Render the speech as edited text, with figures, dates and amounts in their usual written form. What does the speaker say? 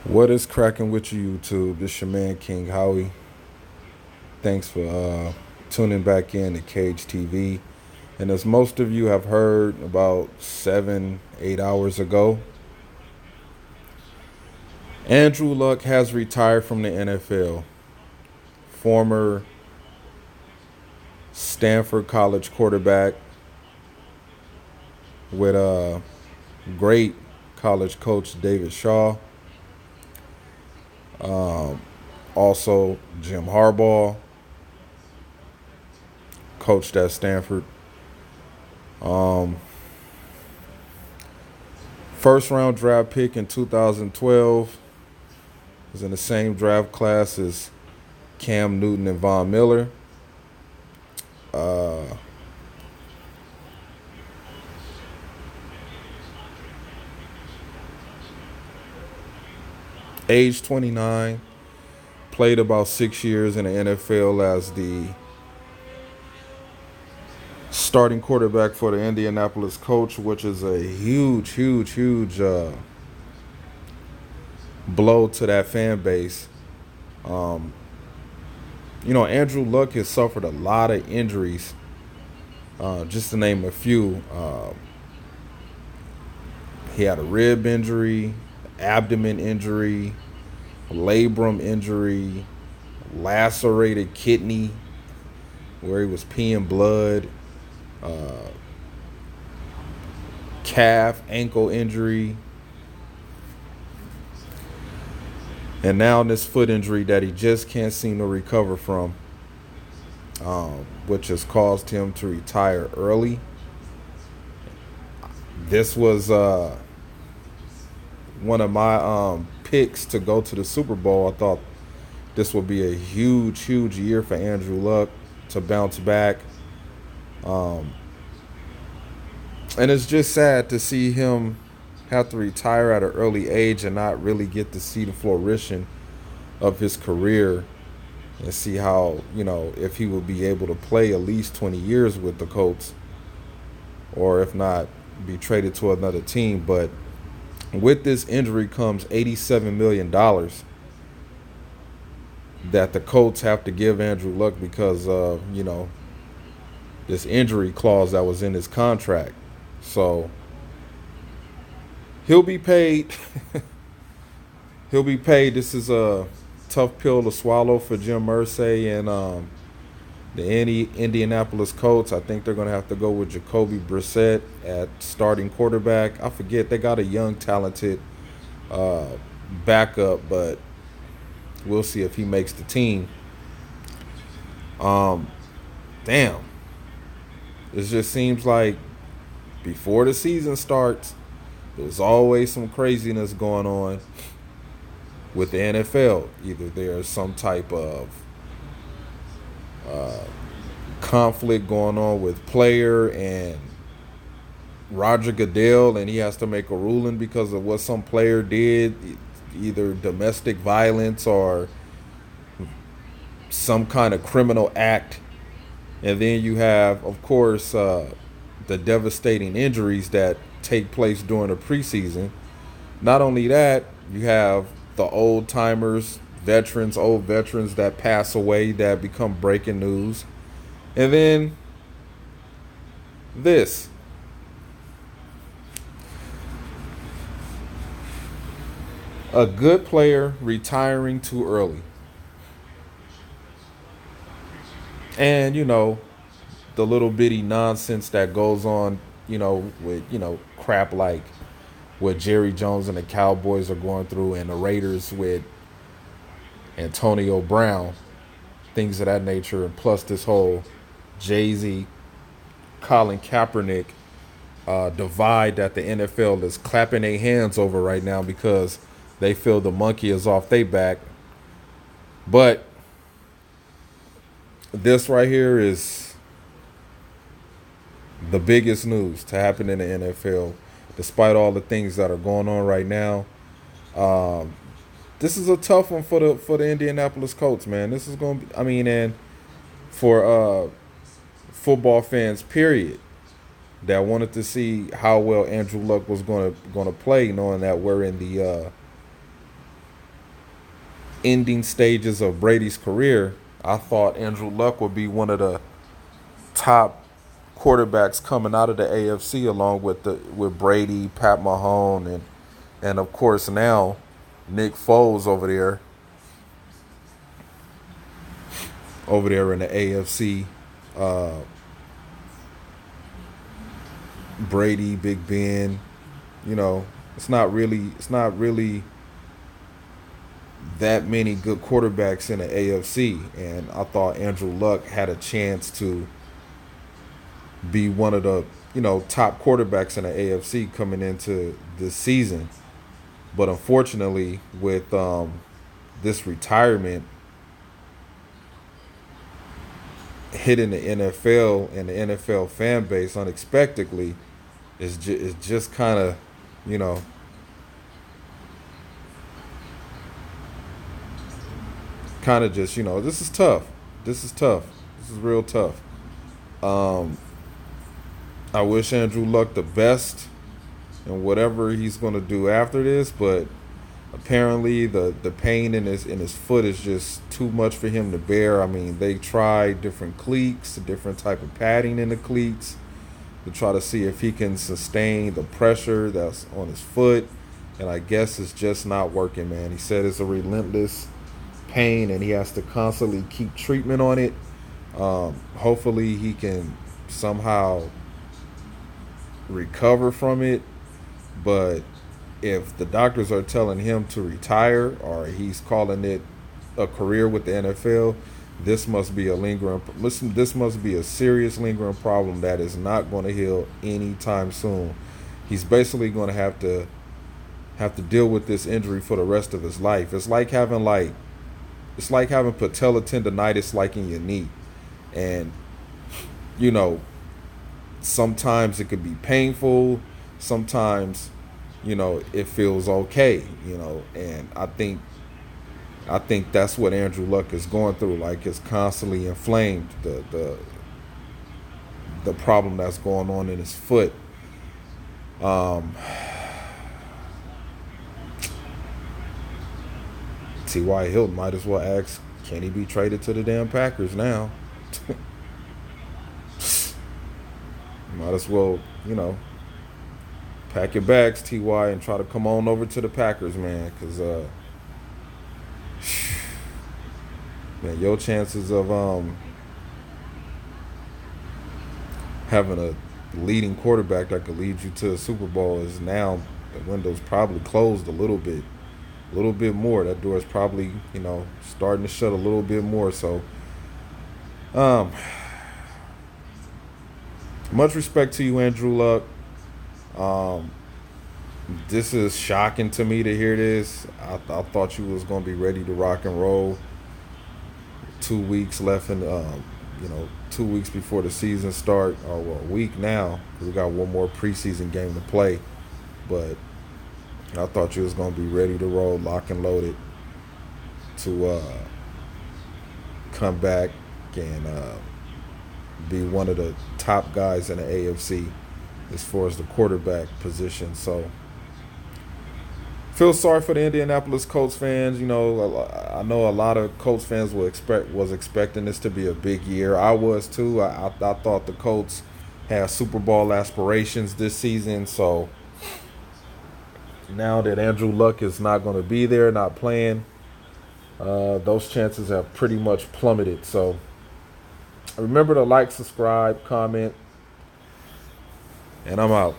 What is cracking with you, YouTube? This your man King Howie. Thanks for tuning back in to Cage TV. And as most of you have heard about 7, 8 hours ago, Andrew Luck has retired from the NFL. Former Stanford College quarterback with great college coach David Shaw. Also, Jim Harbaugh coached at Stanford. First round draft pick in 2012. Was in the same draft class as Cam Newton and Von Miller. Age 29. Played about 6 years in the NFL as the starting quarterback for the Indianapolis Colts, which is a huge blow to that fan base. Andrew Luck has suffered a lot of injuries. Just to name a few, he had a rib injury, abdomen injury, labrum injury, lacerated kidney where he was peeing blood, calf, ankle injury, and now this foot injury that he just can't seem to recover from, which has caused him to retire early. This was one of my picks to go to the Super Bowl. I thought this would be a huge year for Andrew Luck to bounce back. And it's just sad to see him have to retire at an early age and not really get to see the flourishing of his career and see how, if he will be able to play at least 20 years with the Colts, or if not, be traded to another team. But with this injury comes $87 million that the Colts have to give Andrew Luck because of, this injury clause that was in his contract. So he'll be paid. He'll be paid. This is a tough pill to swallow for Jim Irsay and the Indianapolis Colts. I think they're going to have to go with Jacoby Brissett at starting quarterback. I forget, they got a young, talented backup, but we'll see if he makes the team. Damn. It just seems like before the season starts, there's always some craziness going on with the NFL. Either there's some type of conflict going on with player and Roger Goodell, and he has to make a ruling because of what some player did, either domestic violence or some kind of criminal act. And then you have, of course, the devastating injuries that take place during the preseason. Not only that, you have the old timers, old veterans that pass away that become breaking news. And then this. A good player retiring too early. And, the little bitty nonsense that goes on, with, crap like what Jerry Jones and the Cowboys are going through and the Raiders with Antonio Brown, things of that nature. And plus this whole Jay-Z, Colin Kaepernick divide that the NFL is clapping their hands over right now because they feel the monkey is off their back. But this right here is the biggest news to happen in the NFL, despite all the things that are going on right now. This is a tough one for the Indianapolis Colts, man. This is going to be, and for football fans, period, that wanted to see how well Andrew Luck was going to play, knowing that we're in the ending stages of Brady's career, I thought Andrew Luck would be one of the top quarterbacks coming out of the AFC, along with Brady, Pat Mahomes, and of course now Nick Foles over there in the AFC. Uh, Brady, Big Ben, it's not really that many good quarterbacks in the AFC, and I thought Andrew Luck had a chance to be one of the top quarterbacks in the AFC coming into this season. But unfortunately, with this retirement hitting the NFL and the NFL fan base unexpectedly, is just kind of you know just this is tough. This is tough. This is real tough. Um, I wish Andrew Luck the best in whatever he's going to do after this, but apparently the pain in his foot is just too much for him to bear. I mean, they tried different cleats, different type of padding in the cleats to try to see if he can sustain the pressure that's on his foot, and I guess it's just not working, man. He said it's a relentless pain, and he has to constantly keep treatment on it. Hopefully, he can somehow recover from it, but if the doctors are telling him to retire or he's calling it a career with the NFL, this must be a lingering. Listen, this must be a serious lingering problem that is not going to heal anytime soon. He's basically going to have to deal with this injury for the rest of his life. It's like having patella tendonitis, like in your knee, and you know sometimes it could be painful. Sometimes it feels okay, and I think that's what Andrew Luck is going through. Like, it's constantly inflamed, the problem that's going on in his foot. Um, T.Y. Hilton might as well ask, can he be traded to the damn Packers now? Might as well, pack your bags, Ty, and try to come on over to the Packers, man. Because, man, your chances of having a leading quarterback that could lead you to a Super Bowl is now, the window's probably closed a little bit more. That door is probably, starting to shut a little bit more. So, um, much respect to you, Andrew Luck. Um, this is shocking to me to hear this. I thought you was gonna be ready to rock and roll. 2 weeks left in, 2 weeks before the season start, or well, a week now. We got one more preseason game to play, but I thought you was gonna be ready to roll, lock and loaded, to come back and be one of the top guys in the AFC as far as the quarterback position. So, feel sorry for the Indianapolis Colts fans. I know a lot of Colts fans was expecting this to be a big year. I was too. I thought the Colts had Super Bowl aspirations this season. So now that Andrew Luck is not going to be there, not playing, those chances have pretty much plummeted. So remember to like, subscribe, comment, and I'm out.